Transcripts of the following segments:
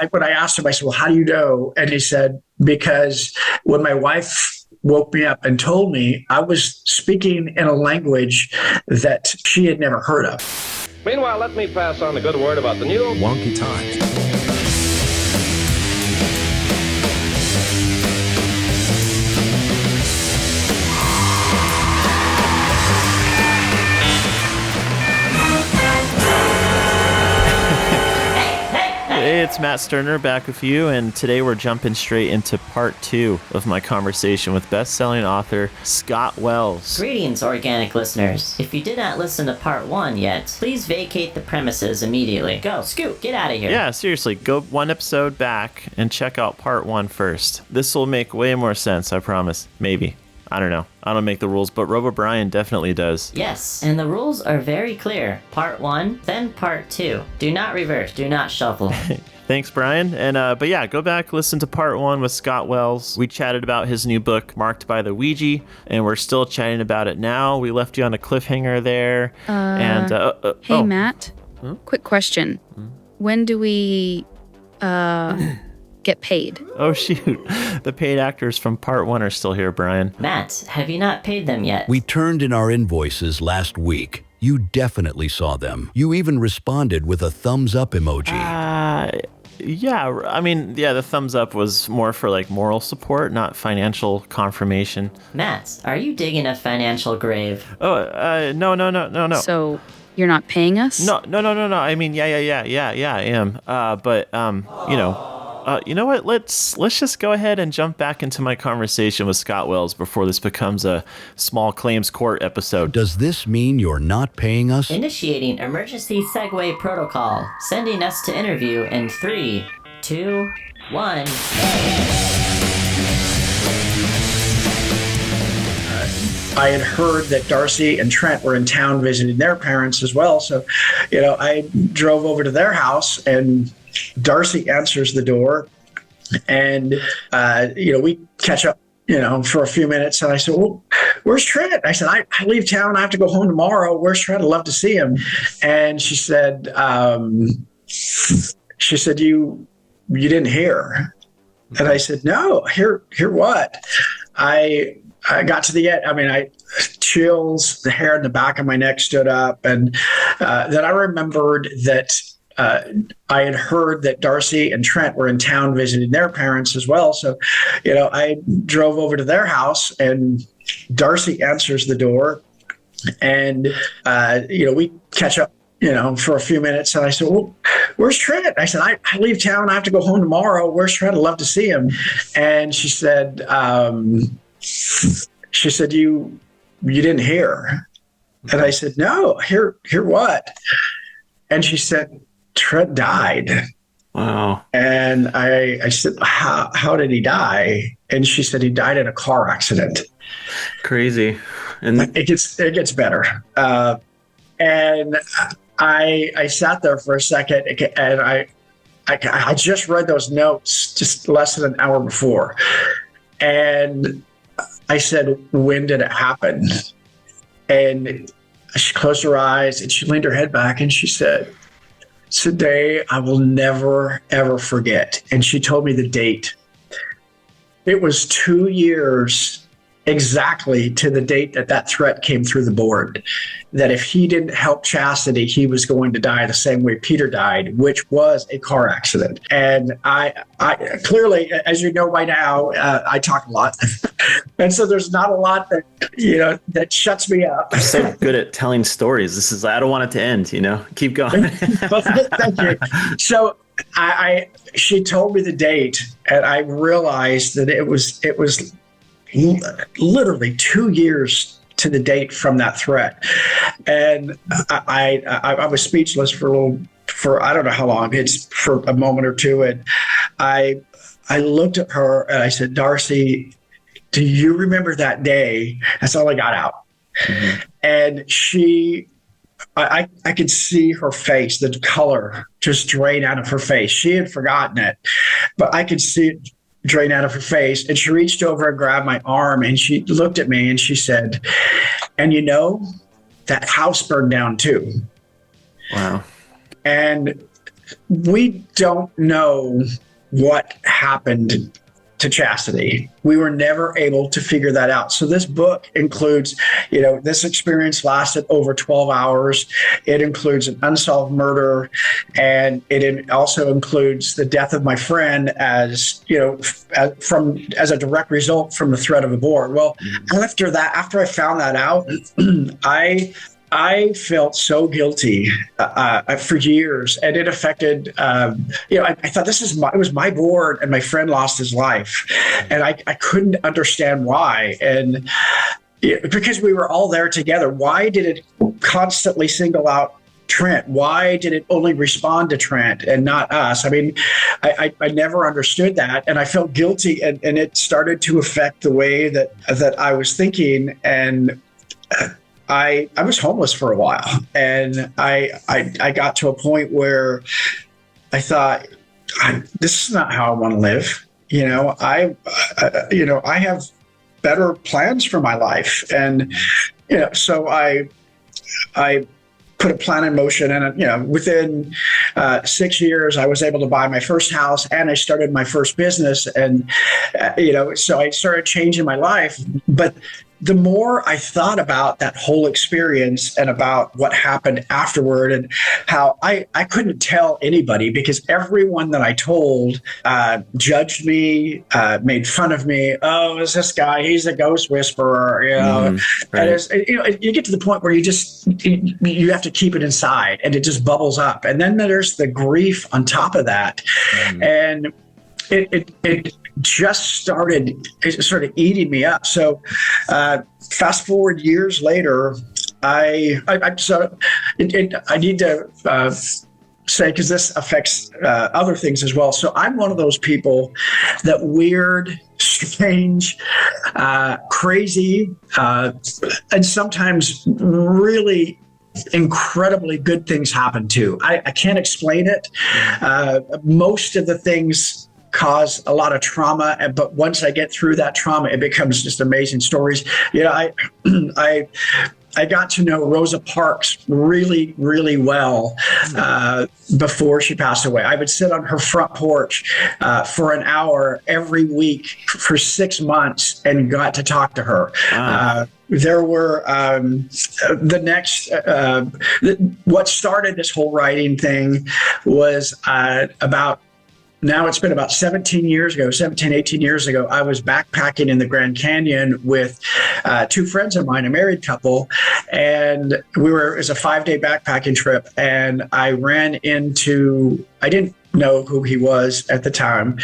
when I asked him, I said, well, how do you know? And he said, because when my wife woke me up and told me, I was speaking in a language that she had never heard of. Meanwhile, let me pass on the good word about the new Wonky Times. Hey, it's Matt Sterner back with you, and today we're jumping straight into part 2 of my conversation with best-selling author Scott Wells. Greetings, organic listeners. If you did not listen to part 1 yet, please vacate the premises immediately. Go, Scoot, get out of here. Yeah, seriously, go one episode back and check out part 1 first. This will make way more sense, I promise. Maybe. I don't know. I don't make the rules, but RoboBrian definitely does. Yes, and the rules are very clear. Part 1, then part 2. Do not reverse, do not shuffle. Thanks, Brian. And but yeah, go back, listen to part 1 with Scott Wells. We chatted about his new book, Marked by the Ouija, and we're still chatting about it now. We left you on a cliffhanger there. Hey, Matt. Quick question. When do we get paid? Oh, shoot. The paid actors from part 1 are still here, Brian. Matt, have you not paid them yet? We turned in our invoices last week. You definitely saw them. You even responded with a thumbs up emoji. Yeah, I mean, the thumbs up was more for like moral support, not financial confirmation. Matt, are you digging a financial grave? Oh, no. So you're not paying us? No. I mean, yeah, I am. You know what? Let's just go ahead and jump back into my conversation with Scott Wells before this becomes a small claims court episode. Does this mean you're not paying us? Initiating emergency segue protocol. Sending us to interview in 3, 2, 1. I had heard that Darcy and Trent were in town visiting their parents as well. So, I drove over to their house, and Darcy answers the door, and, we catch up, for a few minutes. And I said, well, where's Trent? I said, I leave town. I have to go home tomorrow. Where's Trent? I'd love to see him. And she said, you didn't hear. And I said, no, hear what? I got to the end. I mean, chills, the hair in the back of my neck stood up. And then I remembered that I had heard that Darcy and Trent were in town visiting their parents as well. So, I drove over to their house, and Darcy answers the door, and, we catch up, for a few minutes. And I said, well, where's Trent? I said, I leave town. I have to go home tomorrow. Where's Trent? I'd love to see him. And she said, you didn't hear. And I said, no, hear what? And she said, Trent died. Wow. And I said, how did he die? And she said, he died in a car accident. Crazy. And it gets better. And I sat there for a second, and I just read those notes just less than an hour before. And I said, when did it happen? And she closed her eyes, and she leaned her head back, and she said, it's a day I will never, ever forget. And she told me the date. It was 2 years exactly to the date that threat came through the board, that if he didn't help Chastity, he was going to die the same way Peter died, which was a car accident. And I clearly, as you know by now, I talk a lot. And so there's not a lot that, that shuts me up. You're so good at telling stories. I don't want it to end, Keep going. Thank you. So she told me the date, and I realized that it was literally 2 years to the date from that threat. And I was speechless for I don't know how long, it's for a moment or two. And I looked at her and I said, Darcy, do you remember that day? That's all I got out. Mm-hmm. And I could see her face, the color just drain out of her face. She had forgotten it, but I could see it drain out of her face. And she reached over and grabbed my arm, and she looked at me and she said, and that house burned down too. Wow. And we don't know what happened to Chastity. We were never able to figure that out. So this book includes, this experience lasted over 12 hours. It includes an unsolved murder, and it also includes the death of my friend as a direct result from the threat of a board. Well, after I found that out, I felt so guilty for years, and it affected. I thought it was my board, and my friend lost his life, and I couldn't understand why. And because we were all there together, why did it constantly single out Trent? Why did it only respond to Trent and not us? I mean, I never understood that, and I felt guilty, and it started to affect the way that I was thinking. And I was homeless for a while, and I got to a point where I thought, this is not how I want to live. I have better plans for my life, and so I put a plan in motion, and within 6 years, I was able to buy my first house, and I started my first business, and so I started changing my life, but the more I thought about that whole experience and about what happened afterward, and how I couldn't tell anybody because everyone that I told judged me, made fun of me. Oh, is this guy? He's a ghost whisperer, Right. And you get to the point where you have to keep it inside, and it just bubbles up. And then there's the grief on top of that, and it just started eating me up. So fast forward years later, I need to say, because this affects other things as well. So I'm one of those people that weird, strange, crazy, and sometimes really incredibly good things happen to. I can't explain it. Most of the things cause a lot of trauma, but once I get through that trauma, it becomes just amazing stories. I got to know Rosa Parks really, really well before she passed away. I would sit on her front porch for an hour every week for 6 months and got to talk to her. Wow. There were what started this whole writing thing was now it's been about 18 years ago, I was backpacking in the Grand Canyon with two friends of mine, a married couple, and it was a 5-day backpacking trip, and I didn't know who he was at the time,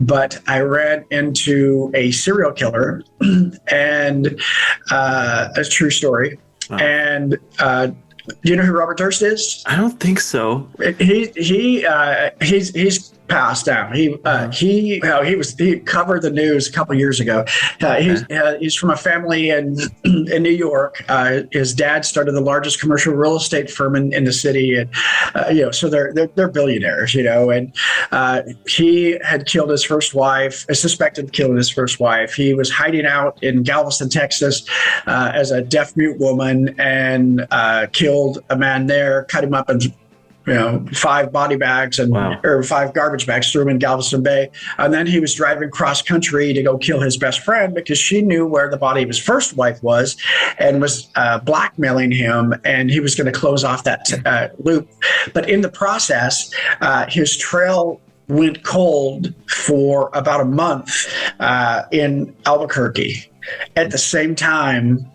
but I ran into a serial killer, and a true story. Wow. And do you know who Robert Durst is? I don't think so. He's passed now. He covered the news a couple years ago. He's from a family in New York. His dad started the largest commercial real estate firm in the city, and so they're billionaires, and he had killed his first wife, suspected killing his first wife. He was hiding out in Galveston, Texas, as a deaf mute woman, and killed a man there, cut him up in 5 body bags or 5 garbage bags, threw him in Galveston Bay. And then he was driving cross country to go kill his best friend because she knew where the body of his first wife was and was blackmailing him. And he was going to close off that loop. But in the process, his trail went cold for about a month in Albuquerque at the same time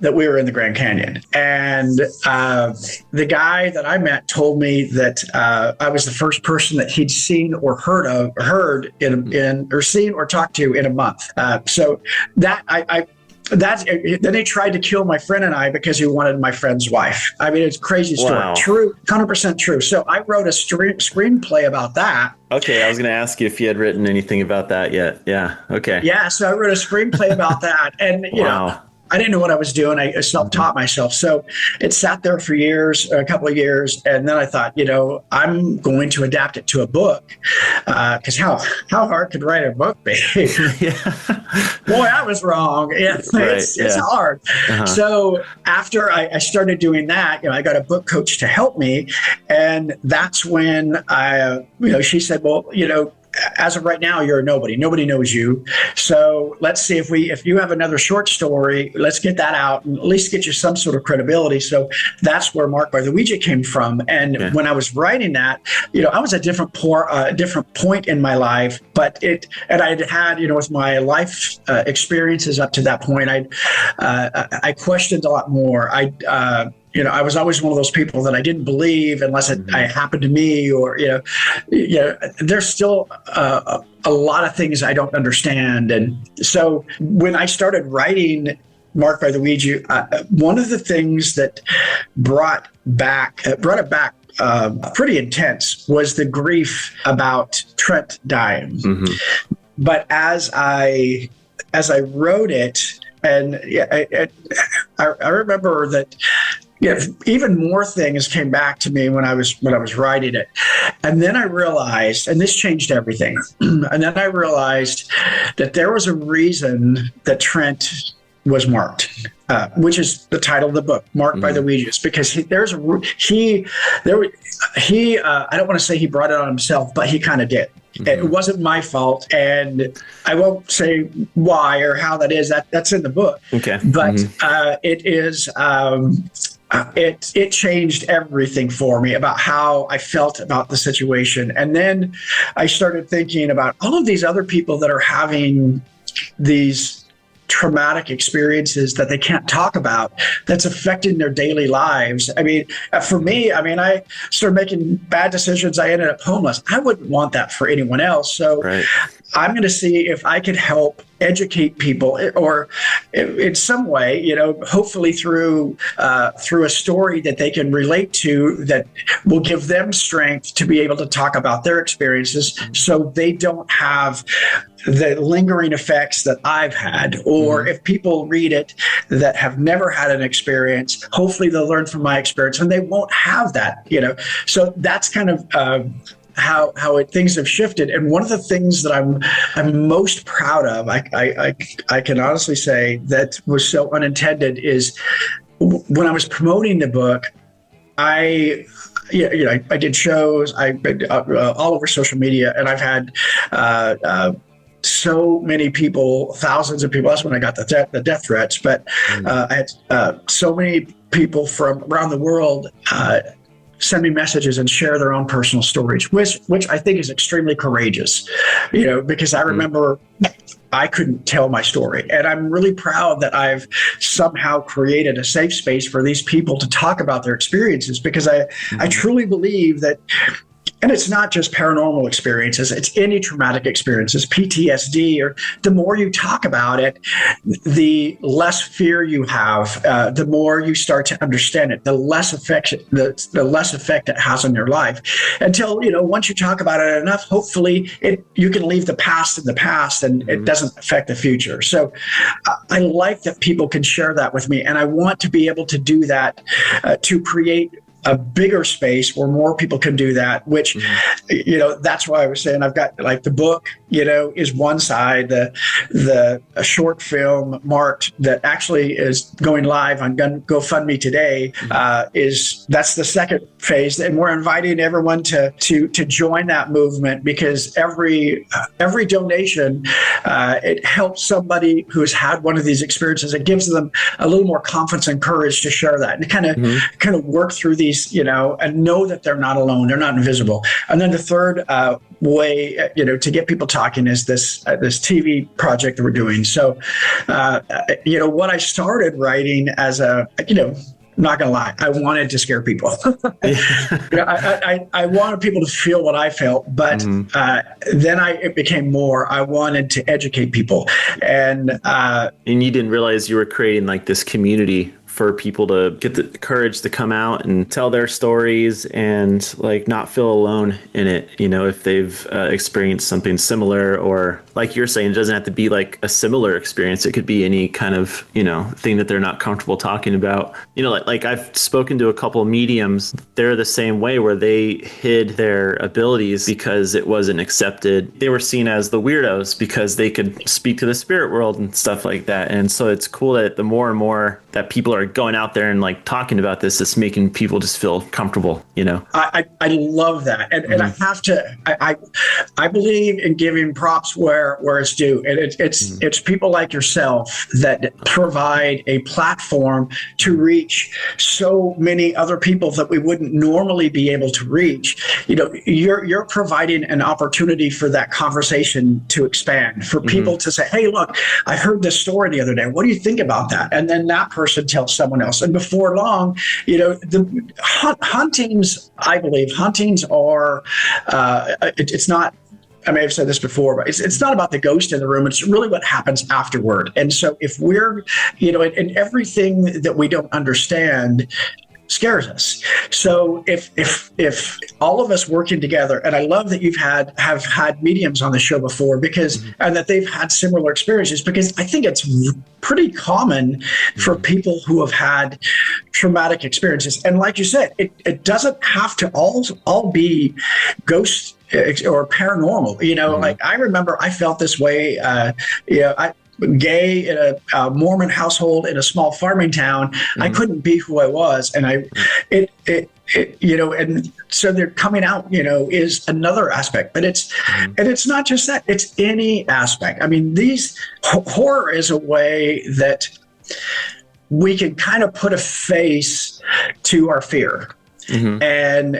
that we were in the Grand Canyon. And the guy that I met told me that I was the first person that he'd seen or heard seen or talked to in a month. So then he tried to kill my friend and I because he wanted my friend's wife. I mean, it's a crazy story. Wow. True, 100% true. So I wrote a screenplay about that. Okay, I was going to ask you if you had written anything about that yet. Yeah, okay. Yeah, so I wrote a screenplay about that. And, wow. I didn't know what I was doing. I self-taught myself. So it sat there for years, a couple of years. And then I thought, I'm going to adapt it to a book. Because how hard could write a book be? Boy, I was wrong. It's hard. So after I started doing that, I got a book coach to help me. And that's when she said, well, as of right now, you're a nobody. Nobody knows you. So let's see if you have another short story, let's get that out and at least get you some sort of credibility. So that's where Marked by the Ouija came from. And when I was writing that, I was at a different point in my life, and I'd had, with my life experiences up to that point, I questioned a lot more. I was always one of those people that I didn't believe unless it happened to me, or there's still a lot of things I don't understand. And so when I started writing Marked by the Ouija, one of the things that brought it back pretty intense was the grief about Trent dying. But as I wrote it, and I remember that. Even more things came back to me when I was writing it. And then I realized, and this changed everything, and then I realized that there was a reason that Trent was marked, which is the title of the book, Marked by the Ouija, because I don't want to say he brought it on himself, but he kind of did. It wasn't my fault, and I won't say why or how that is. That's in the book. Okay. But it is. It changed everything for me about how I felt about the situation. And then I started thinking about all of these other people that are having these traumatic experiences that they can't talk about, that's affecting their daily lives. I mean, for me, I started making bad decisions. I ended up homeless. I wouldn't want that for anyone else. So I'm going to see if I could help educate people, or in some way, hopefully through a story that they can relate to, that will give them strength to be able to talk about their experiences, so they don't have the lingering effects that I've had. Or if people read it that have never had an experience, hopefully they'll learn from my experience and they won't have that. So that's kind of how things have shifted. And one of the things that I'm most proud of, I can honestly say, that was so unintended, is when I was promoting the book, I did shows, all over social media, and I've had so many people, thousands of people. That's when I got the death threats. But I had so many people from around the world send me messages and share their own personal stories, which I think is extremely courageous, because I remember I couldn't tell my story. And I'm really proud that I've somehow created a safe space for these people to talk about their experiences, because I truly believe that. And it's not just paranormal experiences, it's any traumatic experiences, PTSD, or the more you talk about it, the less fear you have, the more you start to understand it, the less effect it has on your life. Until, once you talk about it enough, hopefully you can leave the past in the past, and it doesn't affect the future. So I like that people can share that with me, and I want to be able to do that to create a bigger space where more people can do that, which, that's why I was saying I've got, like, the book, is one side, the short film Marked, that actually is going live on GoFundMe today, that's the second phase. And we're inviting everyone to join that movement, because every donation, it helps somebody who's had one of these experiences. It gives them a little more confidence and courage to share that, and kind of work through these, and know that they're not alone, they're not invisible. And then the third way, to get people talking is this TV project that we're doing. So, what I started writing as I'm not gonna lie, I wanted to scare people. I wanted people to feel what I felt, but then it became more. I wanted to educate people, and you didn't realize you were creating, like, this community for people to get the courage to come out and tell their stories and like not feel alone in it, you know, if they've experienced something similar, or like you're saying, it doesn't have to be like a similar experience. It could be any kind of, you know, thing that they're not comfortable talking about. You know, like I've spoken to a couple of mediums. They're the same way, where they hid their abilities because it wasn't accepted. They were seen as the weirdos because they could speak to the spirit world and stuff like that. And so it's cool that the more and more that people are going out there and like talking about this, it's making people just feel comfortable, you know? I love that. And I have to, I believe in giving props where it's due. And it's people like yourself that provide a platform to reach so many other people that we wouldn't normally be able to reach. You know, you're providing an opportunity for that conversation to expand, for people to say, hey, look, I heard this story the other day. What do you think about that? And then that person tells someone else. And before long, you know, the hauntings, I believe, hauntings are, it's not, I may have said this before, but it's not about the ghost in the room. It's really what happens afterward. And so if we're, you know, and everything that we don't understand scares us. So if all of us working together, and I love that have had mediums on the show before, because and that they've had similar experiences, because I think it's pretty common for people who have had traumatic experiences. And like you said, it doesn't have to all be ghosts or paranormal. You know, like I remember I felt this way. You know, gay in a Mormon household in a small farming town. I couldn't be who I was, and you know, and so they're coming out, you know, is another aspect. But it's and it's not just that; it's any aspect. I mean, horror is a way that we can kind of put a face to our fear. And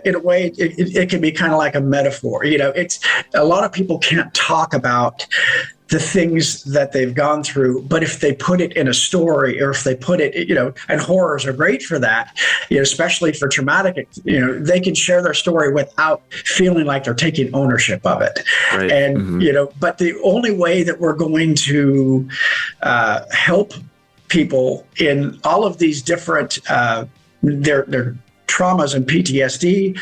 in a way, it can be kind of like a metaphor. You know, it's a lot of people can't talk about the things that they've gone through, but if they put it in a story, or if they put it, you know, and horrors are great for that, you know, especially for traumatic, you know, they can share their story without feeling like they're taking ownership of it. Right. And, you know, but the only way that we're going to help people in all of these different, their traumas and PTSD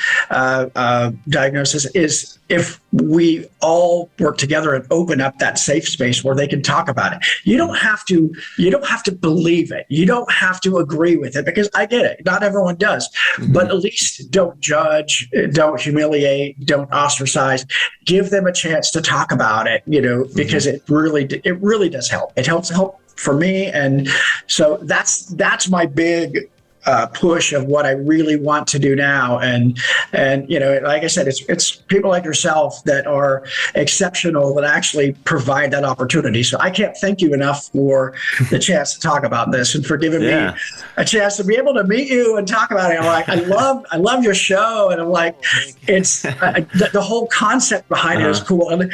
diagnosis is if we all work together and open up that safe space where they can talk about it. You don't have to believe it. You don't have to agree with it, because I get it. Not everyone does, but at least don't judge, don't humiliate, don't ostracize. Give them a chance to talk about it, you know, because it really does help. It helps for me. And so that's my big push of what I really want to do now. And you know, like I said, it's people like yourself that are exceptional that actually provide that opportunity. So I can't thank you enough for the chance to talk about this and for giving me a chance to be able to meet you and talk about it. I'm like, I love your show, and I'm like, it's the whole concept behind it is cool, and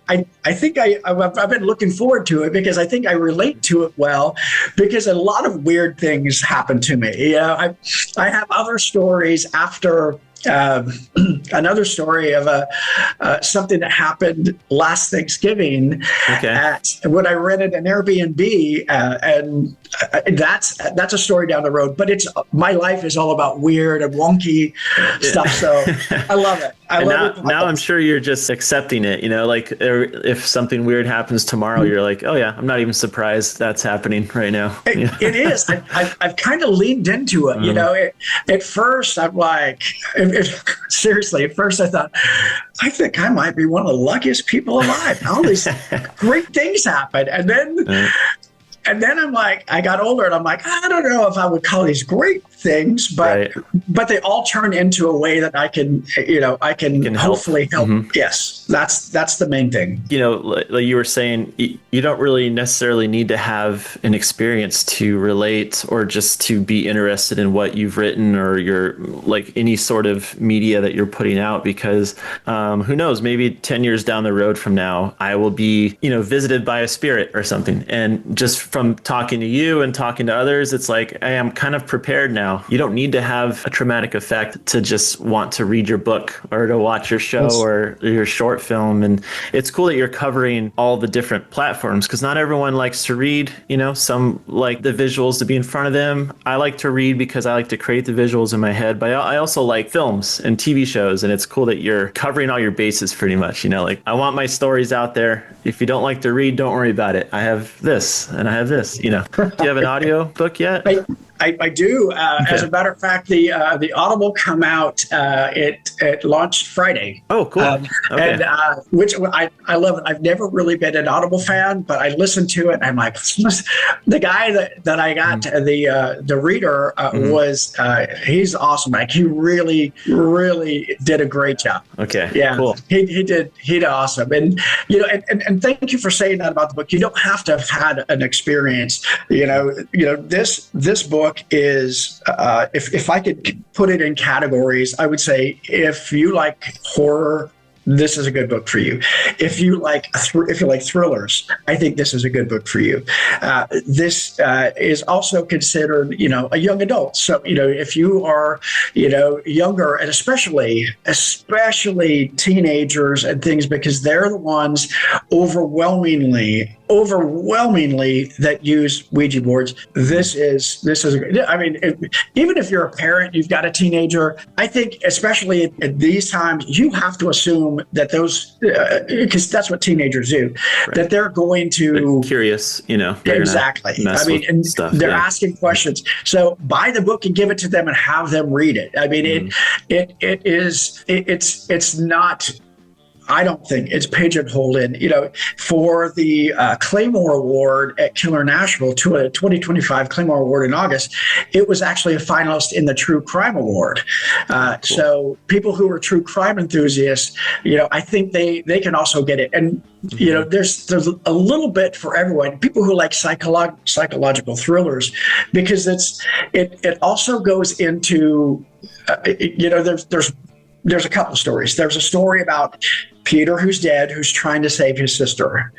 I think I've been looking forward to it, because I think I relate to it well, because a lot of weird things happen to me. Yeah, I have other stories after another story of something that happened last Thanksgiving when I rented an Airbnb, and that's a story down the road. But my life is all about weird and wonky stuff, so I love it. Now I'm sure you're just accepting it. You know, like if something weird happens tomorrow, you're like, oh yeah, I'm not even surprised that's happening right now. It is. I've kind of leaned into it. You know, at first I'm like. Seriously, at first I thought, I think I might be one of the luckiest people alive. All these great things happen. And then I'm like, I got older and I'm like, I don't know if I would call these great things, but they all turn into a way that I can hopefully help. Yes, that's the main thing. You know, like you were saying, you don't really necessarily need to have an experience to relate or just to be interested in what you've written or your like any sort of media that you're putting out, because who knows, maybe 10 years down the road from now, I will be, you know, visited by a spirit or something. And just from talking to you and talking to others, it's like I am kind of prepared now now. You don't need to have a traumatic effect to just want to read your book or to watch your show or your short film. And it's cool that you're covering all the different platforms, because not everyone likes to read. Some like the visuals to be in front of them. I like to read because I like to create the visuals in my head, but I also like films and TV shows, and it's cool that you're covering all your bases pretty much. Like, I want my stories out there. If you don't like to read, don't worry about it. I have this and I have this. Do you have an audio book yet? I do. As a matter of fact, the Audible come out. It launched Friday. Oh, cool. Okay. And which I love it. I've never really been an Audible fan, but I listened to it and I'm like, the guy that I got, the reader was he's awesome. Like, he really did a great job. Okay. Yeah. Cool. He did awesome. And and thank you for saying that about the book. You don't have to have had an experience. This book is, if I could put it in categories, I would say if you like horror, this is a good book for you. If you like thrillers, I think this is a good book for you. This is also considered, a young adult. So, if you are, younger, and especially teenagers and things, because they're the ones overwhelmingly that use Ouija boards. This is even if you're a parent, you've got a teenager, I think especially at these times, you have to assume that those, because that's what teenagers do, right, that they're going to... They're curious, Exactly. And stuff, they're asking questions. So buy the book and give it to them and have them read it. It's not... I don't think it's pigeonholed in, for the Claymore Award at Killer Nashville, to a 2025 Claymore Award in August. It was actually a finalist in the True Crime Award. Cool. So people who are true crime enthusiasts, I think they can also get it. And, there's a little bit for everyone. People who like psychological thrillers, because it also goes into, there's a couple of stories. There's a story about Peter, who's dead, who's trying to save his sister,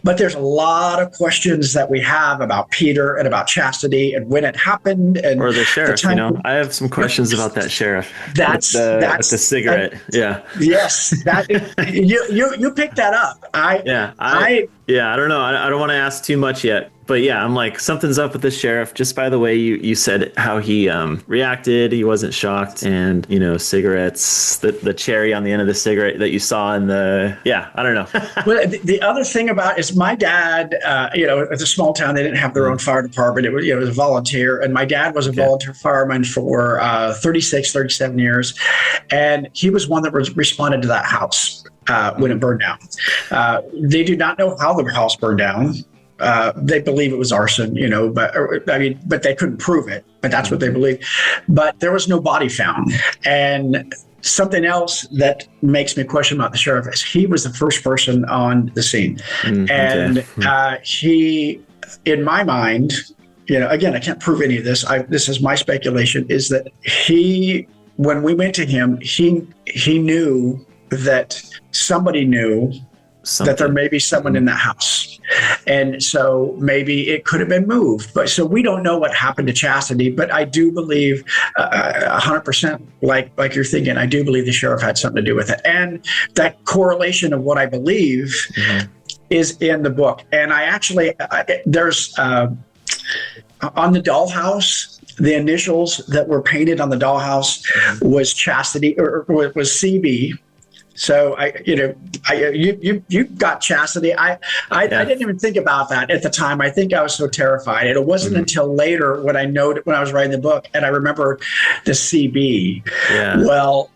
but there's a lot of questions that we have about Peter and about chastity and when it happened. Or the sheriff, I have some questions about that sheriff. That's the cigarette. Yes. You picked that up. I don't know. I don't want to ask too much yet. But yeah, I'm like, something's up with the sheriff. Just by the way you said how he reacted, he wasn't shocked, and cigarettes, the cherry on the end of the cigarette that you saw in the I don't know. Well, the other thing about is my dad. It's a small town. They didn't have their own fire department. It was a volunteer, and my dad was a volunteer fireman for 37 years, and he was one that responded to that house when it burned down. They do not know how the house burned down. They believe it was arson, but they couldn't prove it. But that's what they believe. But there was no body found. And something else that makes me question about the sheriff is he was the first person on the scene. And he, in my mind, again, I can't prove any of this. This is my speculation, is that when we went to him, he knew that somebody knew that there may be someone in that house. And so maybe it could have been moved. But so we don't know what happened to Chastity, but I do believe 100% like you're thinking, I do believe the sheriff had something to do with it. And that correlation of what I believe is in the book. And I actually, there's on the dollhouse, the initials that were painted on the dollhouse was Chastity, or was CB. So you got Chastity. I didn't even think about that at the time. I think I was so terrified. And it wasn't until later when I was writing the book, and I remember the CB. Yeah. Well,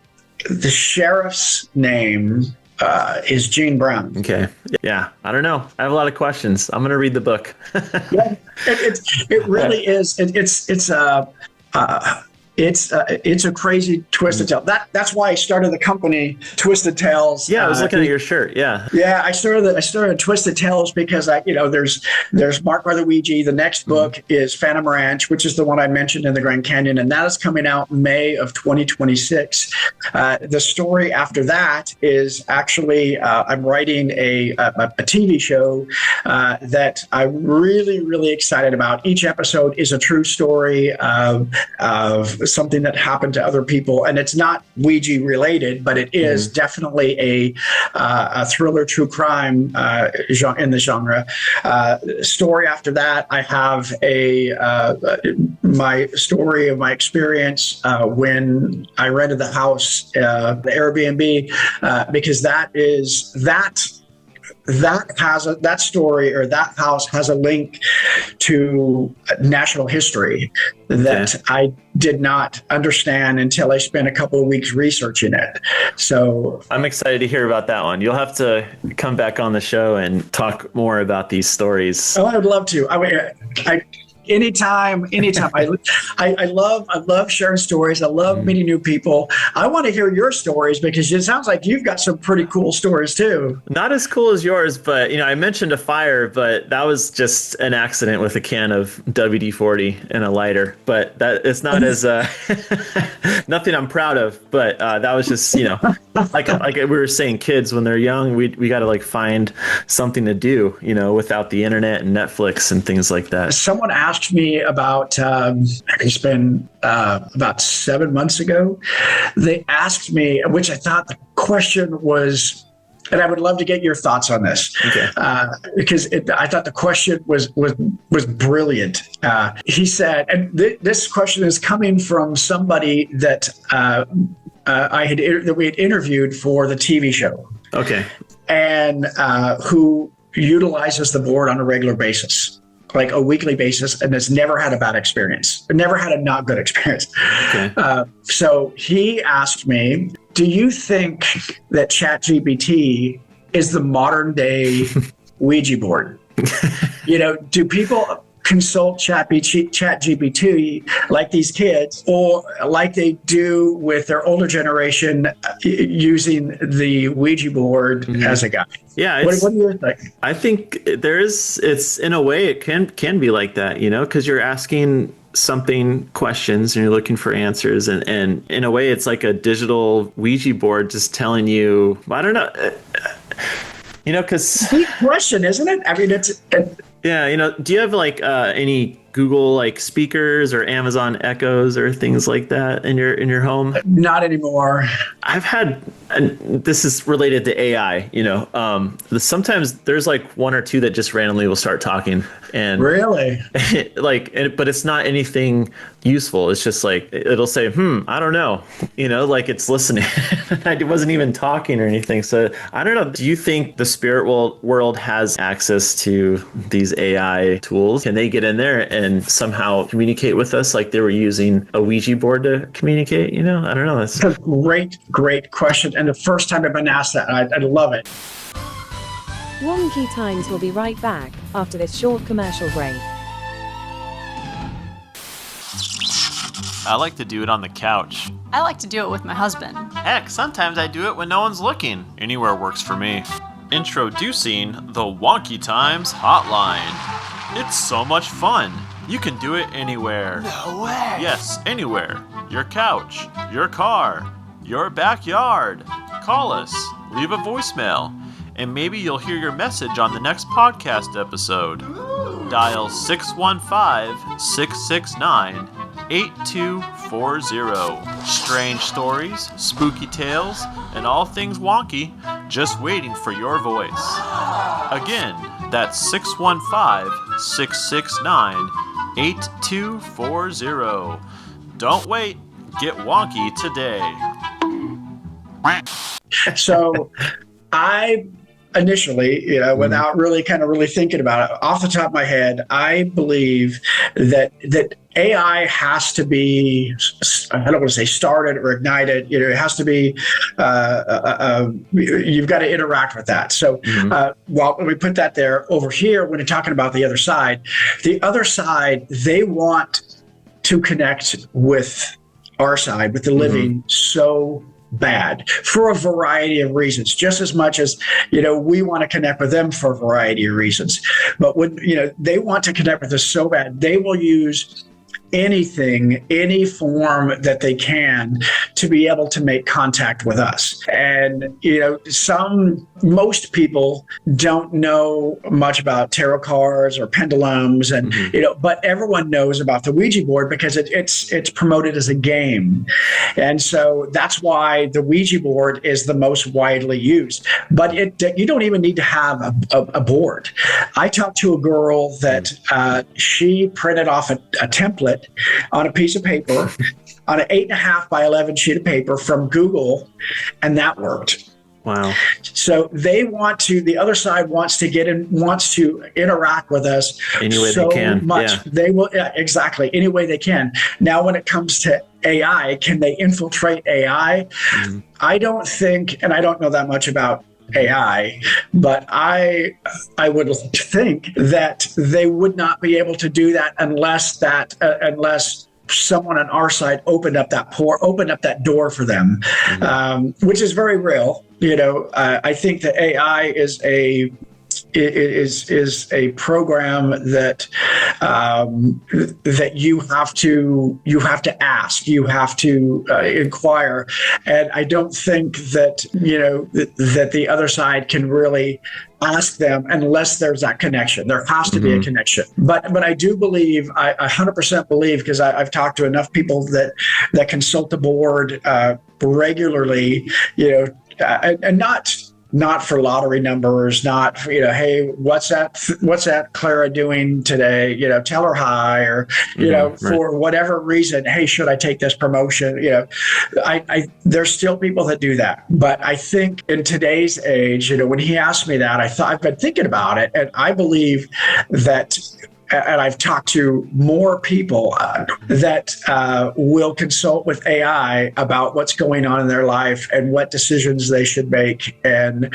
the sheriff's name is Gene Brown. Okay. Yeah. I don't know. I have a lot of questions. I'm going to read the it's a crazy Twisted Tale. That's why I started the company Twisted Tales. Yeah, I was looking at your shirt. Yeah. Yeah, I started Twisted Tales because there's Marked by the Ouija. The next book is Phantom Ranch, which is the one I mentioned in the Grand Canyon, and that is coming out May of 2026. The story after that is actually I'm writing a TV show that I'm really, really excited about. Each episode is a true story of something that happened to other people, and it's not Ouija related, but it is definitely a thriller, true crime in the genre. Story after that, I have my story of my experience when I rented the house, the Airbnb, because that story or that house has a link to national history that I did not understand until I spent a couple of weeks researching it. So I'm excited to hear about that one. You'll have to come back on the show and talk more about these stories. Oh, I'd love to. I mean, anytime. I love sharing stories. I love meeting new people. I want to hear your stories because it sounds like you've got some pretty cool stories too. Not as cool as yours, but I mentioned a fire, but that was just an accident with a can of WD-40 and a lighter. But that it's not as nothing I'm proud of. But that was just like we were saying, kids when they're young, we got to find something to do, without the internet and Netflix and things like that. Someone asked me about it's been about 7 months ago. They asked me, which I thought the question was, and I would love to get your thoughts on this, because I thought the question was brilliant. He said, and this question is coming from somebody that we had interviewed for the TV show. Okay. And who utilizes the board on a regular basis, like a weekly basis, and has never had a bad experience, never had a not good experience. Okay. So he asked me, do you think that ChatGPT is the modern day Ouija board? Do people consult ChatGPT like these kids, or like they do with their older generation using the Ouija board as a guide? Yeah. What do you think? I think it's in a way it can be like that, because you're asking something questions and you're looking for answers, and in a way it's like a digital Ouija board just telling you, I don't know, because deep question, isn't it? I mean, do you have any Google speakers or Amazon Echoes or things like that in your home? Not anymore. I've had, and this is related to AI, sometimes there's one or two that just randomly will start talking, and really but it's not anything useful. It's just it'll say, I don't know, it's listening. I wasn't even talking or anything. So I don't know. Do you think the spirit world has access to these AI tools? Can they get in there and somehow communicate with us like they were using a Ouija board to communicate? I don't know. That's a great question. And the first time I've been asked that, I love it. Wonky Times will be right back after this short commercial break. I like to do it on the couch. I like to do it with my husband. Heck, sometimes I do it when no one's looking. Anywhere works for me. Introducing the Wonky Times Hotline. It's so much fun. You can do it anywhere. No way. Yes, anywhere. Your couch, your car, your backyard. Call us, leave a voicemail, and maybe you'll hear your message on the next podcast episode. Ooh. Dial 615-669-8240. Strange stories, spooky tales, and all things wonky, just waiting for your voice. Again, that's 615-669-8240. Don't wait, get wonky today. So I initially, without really thinking about it, off the top of my head, I believe that AI has to be, I don't want to say started or ignited, it has to be, you've got to interact with that. So while we put that there, over here, when you're talking about the other side, they want to connect with our side, with the living, so bad for a variety of reasons, just as much as, we want to connect with them for a variety of reasons. But when, they want to connect with us so bad, they will use anything, any form that they can to be able to make contact with us. And, most people don't know much about tarot cards or pendulums, and, but everyone knows about the Ouija board because it's promoted as a game. And so that's why the Ouija board is the most widely used. But you don't even need to have a board. I talked to a girl that she printed off a template on a piece of paper, on an 8.5 by 11 sheet of paper from Google, and that worked. Wow. So the other side wants to interact with us any way so they can. much. Yeah. They will, exactly, any way they can. Now, when it comes to AI, can they infiltrate AI? I don't think, and I don't know that much about AI, but I would think that they would not be able to do that unless someone on our side opened up that door for them, which is very real. I think that AI is a program that that you have to ask, you have to inquire, and I don't think that that the other side can really ask them unless there's that connection. There has to be a connection. But I do believe, I 100% believe, because I've talked to enough people that consult the board regularly, and not for lottery numbers, not for, hey, what's that Clara doing today? Tell her hi, or, for whatever reason, hey, should I take this promotion? There's still people that do that. But I think in today's age, when he asked me that, I've been thinking about it, and I believe that, and I've talked to more people that will consult with AI about what's going on in their life and what decisions they should make, and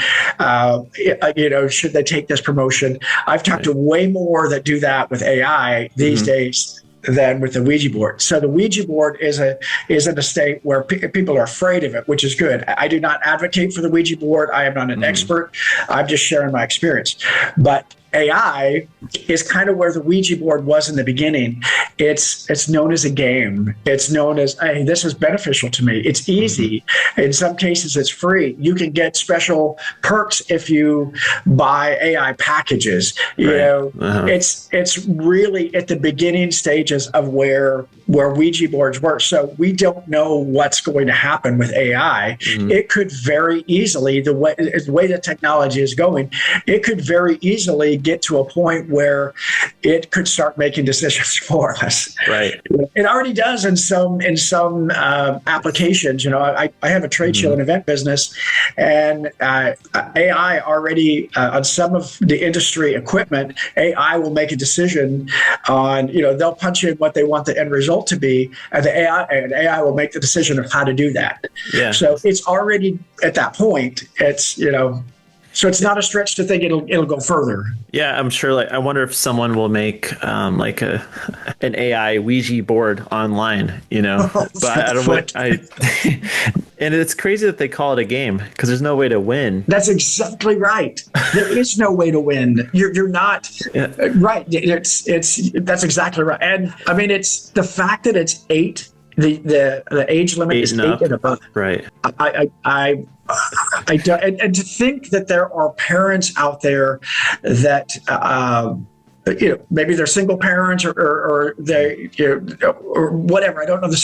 should they take this promotion. I've talked to way more that do that with AI these days than with the Ouija board. So the Ouija board is in a state where people are afraid of it, which is good. I do not advocate for the Ouija board. I am not an expert. I'm just sharing my experience. But AI is kind of where the Ouija board was in the beginning. It's known as a game. It's known as, hey, this is beneficial to me. It's easy. In some cases, it's free. You can get special perks if you buy AI packages. It's really at the beginning stages of where Ouija boards work. So we don't know what's going to happen with AI. It could very easily, the way the technology is going, it could very easily get to a point where it could start making decisions for us. Right. It already does in some applications. I have a trade show and event business, and AI already on some of the industry equipment, AI will make a decision on, they'll punch in what they want the end result to be, and the AI will make the decision of how to do that. Yeah. So it's already at that point. It's so it's not a stretch to think it'll go further. Yeah, I'm sure. I wonder if someone will make an AI Ouija board online. But I don't. And it's crazy that they call it a game because there's no way to win. That's exactly right. There is no way to win. You're not right. It's that's exactly right. And I mean, it's the fact that it's 8. The age limit is 8 and above. Right. I don't, and to think that there are parents out there that maybe they're single parents or they or whatever. I don't know the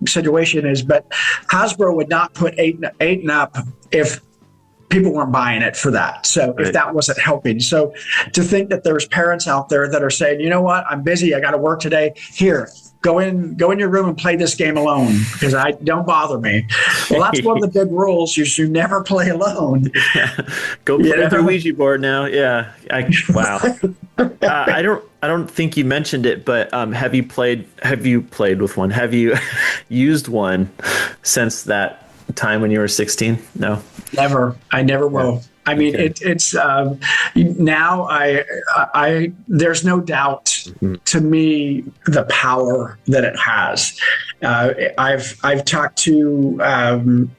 situation is, but Hasbro would not put 8 and up if people weren't buying it for that. So if that wasn't helping. So to think that there's parents out there that are saying, you know what, I'm busy, I got to work today. Here, go in your room and play this game alone because I don't bother me. Well, that's one of the big rules. You should never play alone. Yeah. Go play with the Ouija board now. Yeah. Wow. I don't think you mentioned it, but have you played with one? Have you used one since that time when you were 16? No. Never. I never will. I mean, Okay. it's now there's no doubt to me the power that it has. I've talked to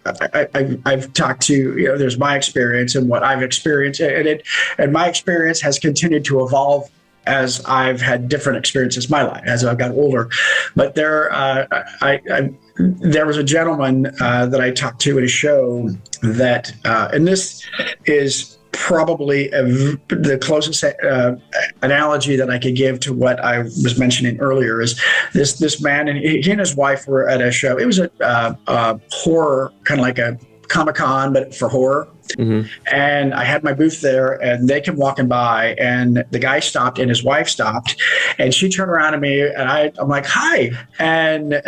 I've talked to, there's my experience and what I've experienced, and my experience has continued to evolve as I've had different experiences in my life as I've got older. But there was a gentleman that I talked to at a show that, and this is probably the closest analogy that I could give to what I was mentioning earlier, is this man, and he and his wife were at a show. It was a horror, kind of like a Comic-Con, but for horror. Mm-hmm. And I had my booth there, and they came walking by, and the guy stopped and his wife stopped, and she turned around to me, and I'm like, hi. And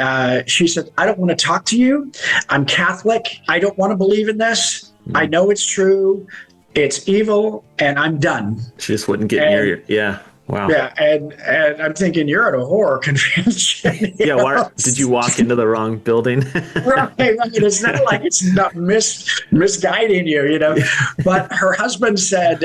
she said, I don't want to talk to you. I'm Catholic. I don't want to believe in this. Mm-hmm. I know it's true. It's evil, and I'm done. She just wouldn't get near you. Yeah. Wow. Yeah, and I'm thinking, you're at a horror convention. Yeah, did you walk into the wrong building? Right. It's not like it's not misguiding you, But her husband said,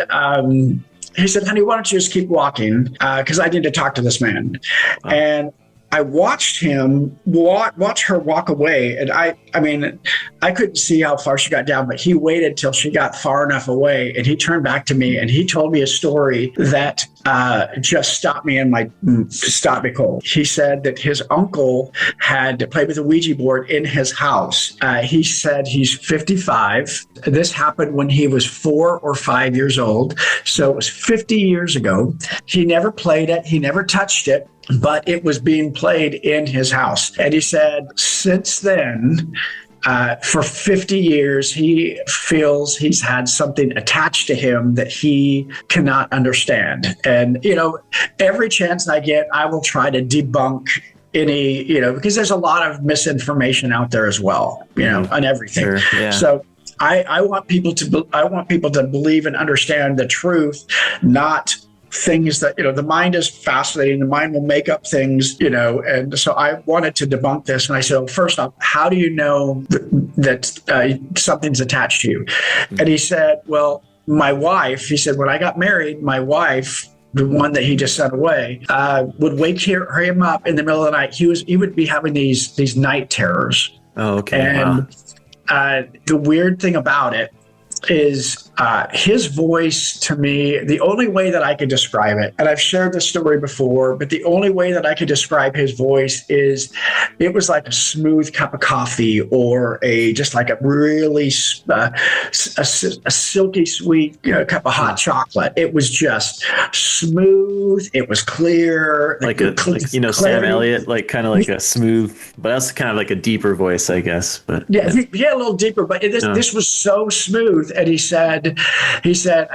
he said, honey, why don't you just keep walking? Because I need to talk to this man. Wow. And I watched him watch her walk away, and I mean, I couldn't see how far she got down, but he waited till she got far enough away, and he turned back to me, and he told me a story that just stopped me cold. He said that his uncle had played with a Ouija board in his house. He said he's 55. This happened when he was 4 or 5 years old, so it was 50 years ago. He never played it. He never touched it. But it was being played in his house. And he said, since then, for 50 years, he feels he's had something attached to him that he cannot understand. And, every chance I get, I will try to debunk any, because there's a lot of misinformation out there as well, on everything. Sure, yeah. So I want people to believe and understand the truth, not things that, the mind is fascinating. The mind will make up things, and so I wanted to debunk this. And I said, first off, how do you know that something's attached to you? And he said, well, my wife, he said, when I got married, my wife, the one that he just sent away, would wake him up in the middle of the night. He would be having these night terrors. Oh, okay. And the weird thing about it is his voice, to me, the only way that I could describe it, and I've shared this story before, but the only way that I could describe his voice is it was like a smooth cup of coffee, or just like a really a silky sweet cup of hot chocolate. It was just smooth. It was clear. Sam Elliott, like kind of like a smooth, but that's kind of like a deeper voice, I guess. But yeah, a little deeper. But this was so smooth. And he said,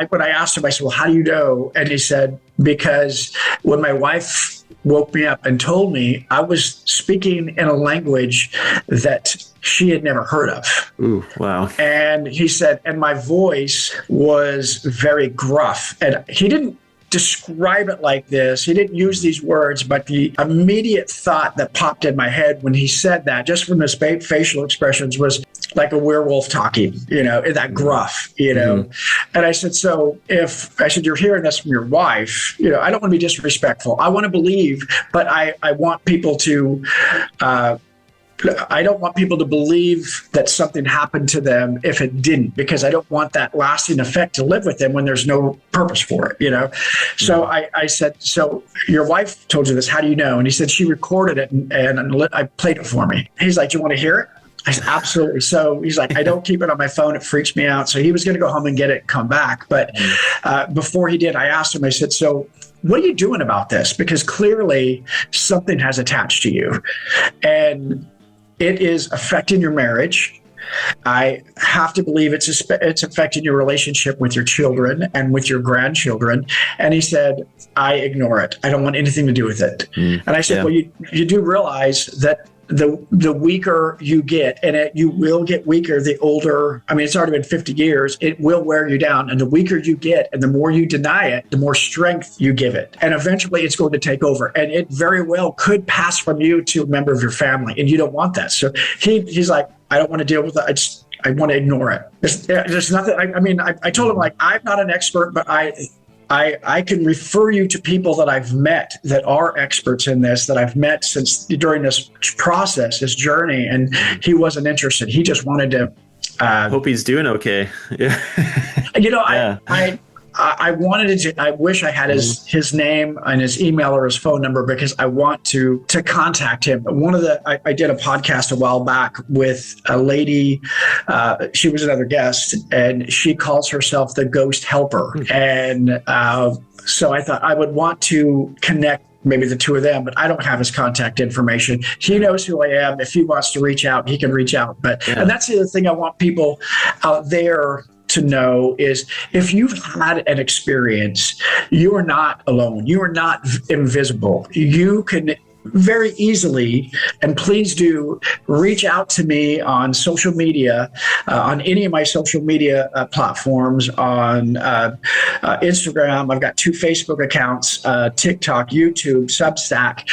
when I asked him, I said, well, how do you know? And he said, because when my wife woke me up and told me, I was speaking in a language that she had never heard of. Ooh, wow. And he said, and my voice was very gruff. And he didn't describe it like this. He didn't use these words, but the immediate thought that popped in my head when he said that, just from his facial expressions, was like a werewolf talking, that gruff, And I said, you're hearing this from your wife, I don't want to be disrespectful. I want to believe, but I want people to, I don't want people to believe that something happened to them if it didn't, because I don't want that lasting effect to live with them when there's no purpose for it, So I said, so your wife told you this, how do you know? And he said, she recorded it and I played it for me. He's like, do you want to hear it? I said, absolutely. So he's like, I don't keep it on my phone. It freaks me out. So he was going to go home and get it and come back. But before he did, I asked him, I said, so what are you doing about this? Because clearly something has attached to you and it is affecting your marriage. I have to believe it's affecting your relationship with your children and with your grandchildren. And he said, I ignore it. I don't want anything to do with it. And I said, well, you do realize that the weaker you get, and you will get weaker the older, it's already been 50 years, it will wear you down. And the weaker you get and the more you deny it, the more strength you give it. And eventually it's going to take over. And it very well could pass from you to a member of your family. And you don't want that. So he's like, I don't want to deal with that. want to ignore it. There's nothing. I mean, I told him, like, I'm not an expert, but I can refer you to people that I've met that are experts in this, that I've met since during this process, this journey. And he wasn't interested. He just wanted to. Hope he's doing okay. Yeah. You know, Yeah. I wanted to. I wish I had his name and his email or his phone number, because I want to contact him. I did a podcast a while back with a lady. She was another guest, and she calls herself the Ghost Helper. And so I thought I would want to connect maybe the two of them, but I don't have his contact information. He knows who I am. If he wants to reach out, he can reach out. But and that's the other thing I want people out there to know is, if you've had an experience, you are not alone. You are not invisible. You can very easily, and please do, reach out to me on social media, on any of my social media platforms, on Instagram. I've got 2 Facebook accounts, TikTok, YouTube, Substack,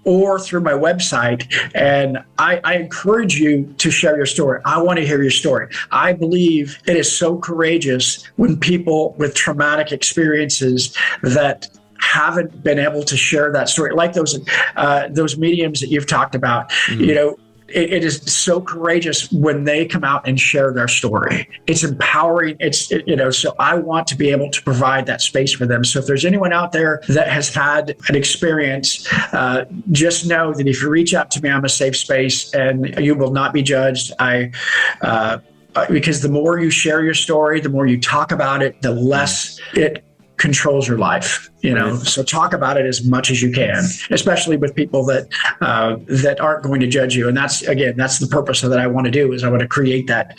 or through my website. And I encourage you to share your story. I want to hear your story. I believe it is so courageous when people with traumatic experiences that haven't been able to share that story, like those mediums that you've talked about. You know, it is so courageous when they come out and share their story. It's empowering. So I want to be able to provide that space for them. So if there's anyone out there that has had an experience, just know that if you reach out to me, I'm a safe space, and you will not be judged. Because the more you share your story, the more you talk about it, the less it controls your life, So talk about it as much as you can, especially with people that aren't going to judge you. And that's the purpose of that. I want to do is I want to create that,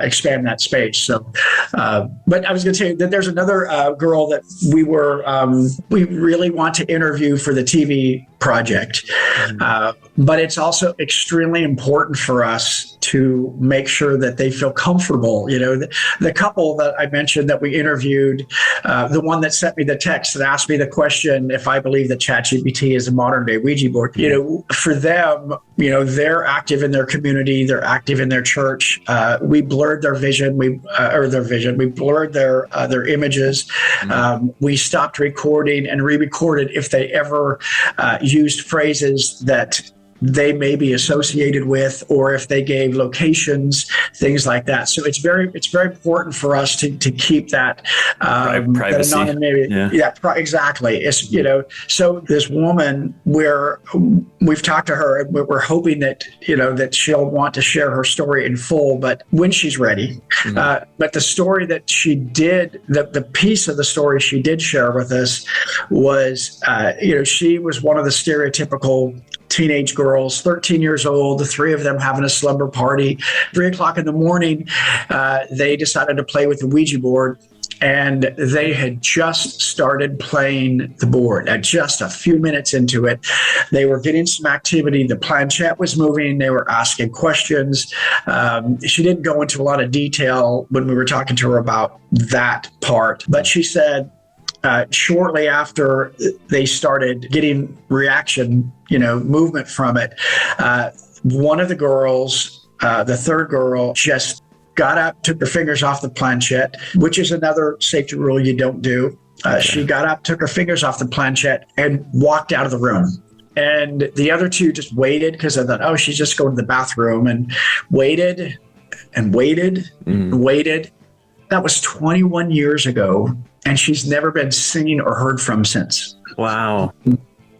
expand that space. So, but I was going to say that there's another girl that we really want to interview for the TV project. But it's also extremely important for us to make sure that they feel comfortable. The couple that I mentioned that we interviewed, the one that sent me the text that asked me the question if I believe that ChatGPT is a modern day Ouija board, for them, they're active in their community, they're active in their church. We blurred their vision, we blurred their images. We stopped recording and re-recorded if they ever used phrases that they may be associated with, or if they gave locations, things like that. So it's very important for us to keep that privacy. That anonymity. Exactly. It's so this woman, where we've talked to her, and we're hoping that that she'll want to share her story in full, but when she's ready. But the story that she did, the piece of the story she did share with us was, she was one of the stereotypical teenage girls, 13 years old, the 3 of them having a slumber party. 3 o'clock in the morning, they decided to play with the Ouija board, and they had just started playing the board. At just a few minutes into it, they were getting some activity. The planchette was moving. They were asking questions. She didn't go into a lot of detail when we were talking to her about that part, but she said, shortly after they started getting reaction, movement from it, one of the girls, the third girl, just got up, took her fingers off the planchette, which is another safety rule you don't do. She got up, took her fingers off the planchette, and walked out of the room. And the other 2 just waited, because I thought, she's just going to the bathroom, and waited and waited and waited. That was 21 years ago, and she's never been seen or heard from since. Wow.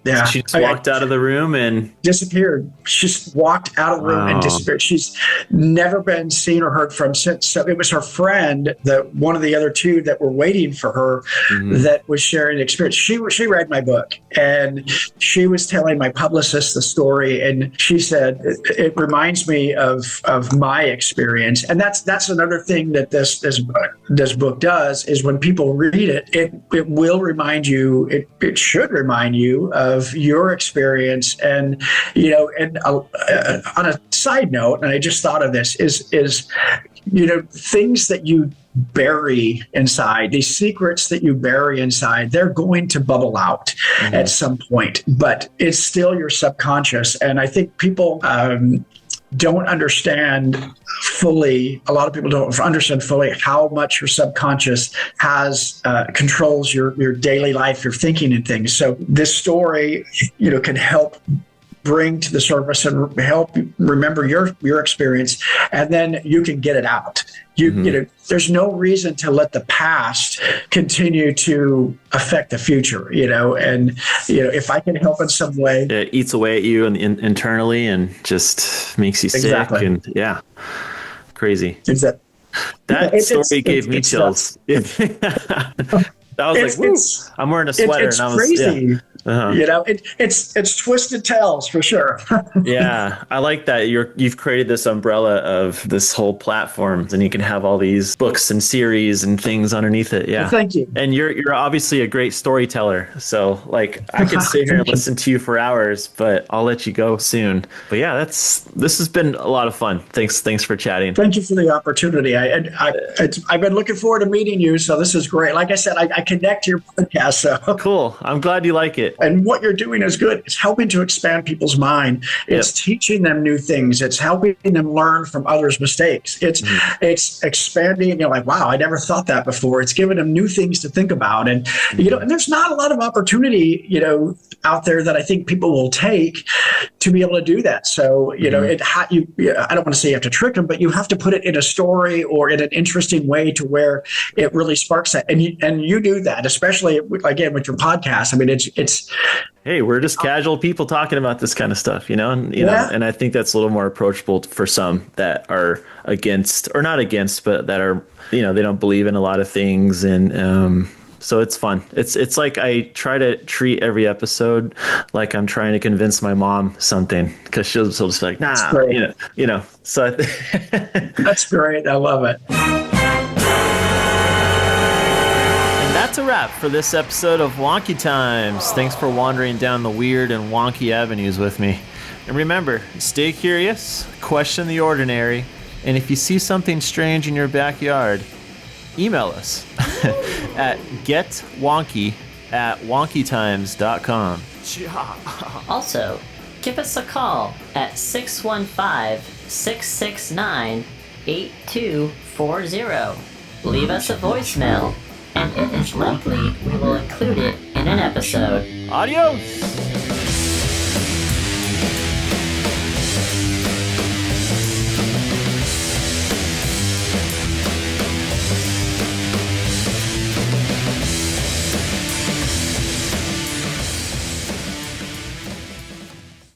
Yeah. She just walked out of the room and disappeared. She just walked out of the room and disappeared. She's never been seen or heard from since. So it was her friend, one of the other 2 that were waiting for her, that was sharing the experience. She read my book, and she was telling my publicist the story, and she said it reminds me of my experience. And that's another thing that this book does, is when people read it, it will remind you. It should remind you of your experience. And on a side note, and I just thought of this, is things that you bury inside, these secrets that you bury inside, they're going to bubble out at some point, but it's still your subconscious. And I think people don't understand fully. A lot of people don't understand fully how much your subconscious has controls your daily life, your thinking and things. So this story, can help bring to the surface and help you remember your experience, and then you can get it out. There's no reason to let the past continue to affect the future, and if I can help in some way. It eats away at you and internally and just makes you Exactly. sick, and crazy. Exactly. That story gave me chills. I was like, woo, I'm wearing a sweater. It's and I was crazy. Yeah. Uh-huh. It's twisted tales for sure. Yeah, I like that you've created this umbrella of this whole platform, and you can have all these books and series and things underneath it. Yeah, well, thank you. And you're obviously a great storyteller. So I could sit here and listen to you for hours, but I'll let you go soon. But yeah, this has been a lot of fun. Thanks for chatting. Thank you for the opportunity. I've been looking forward to meeting you. So this is great. Like I said, I connect to your podcast. So cool. I'm glad you like it. And what you're doing is good. It's helping to expand people's mind. It's teaching them new things. It's helping them learn from others' mistakes. It's expanding. You're like, wow, I never thought that before. It's giving them new things to think about. And, and there's not a lot of opportunity, out there that I think people will take to be able to do that. So, I don't want to say you have to trick them, but you have to put it in a story or in an interesting way to where it really sparks that. And you do that, especially again with your podcast. I mean, it's hey, we're just casual people talking about this kind of stuff, and and I think that's a little more approachable for some that are against, or not against, but that are, they don't believe in a lot of things. And so it's fun. It's like I try to treat every episode like I'm trying to convince my mom something, because she'll just be like, nah, So that's great. I love it. That's a wrap for this episode of Wonky Times. Thanks for wandering down the weird and wonky avenues with me. And remember, stay curious, question the ordinary, and if you see something strange in your backyard, email us at getwonky@wonkytimes.com. Also, give us a call at 615-669-8240. Leave us a voicemail, and it is likely we will include it in an episode. Adios!